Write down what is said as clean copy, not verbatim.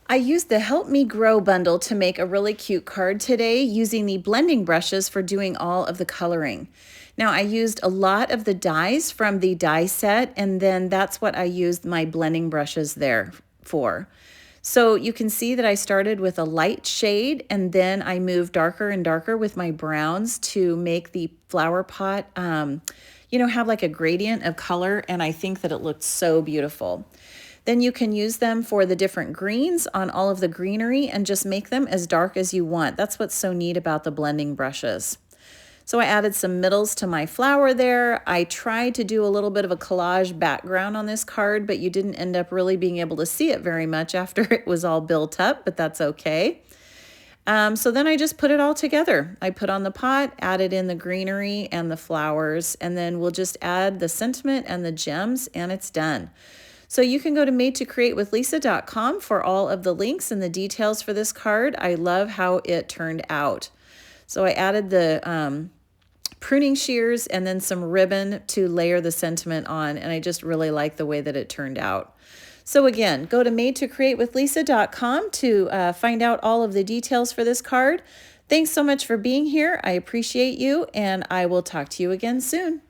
I used the Help Me Grow bundle to make a really cute card today using the blending brushes for doing all of the coloring. Now I used a lot of the dies from the die set, and then that's what I used my blending brushes there for. So you can see that I started with a light shade and then I moved darker and darker with my browns to make the flower pot, have like a gradient of color, and I think that it looked so beautiful. Then you can use them for the different greens on all of the greenery and just make them as dark as you want. That's what's so neat about the blending brushes. So I added some middles to my flower there. I tried to do a little bit of a collage background on this card, but you didn't end up really being able to see it very much after it was all built up, but that's okay. So then I just put it all together. I put on the pot, added in the greenery and the flowers, and then we'll just add the sentiment and the gems, and it's done. So you can go to madetocreatewithlisa.com for all of the links and the details for this card. I love how it turned out. So I added the pruning shears and then some ribbon to layer the sentiment on, and I just really like the way that it turned out. So again, go to madetocreatewithlisa.com to find out all of the details for this card. Thanks so much for being here. I appreciate you, and I will talk to you again soon.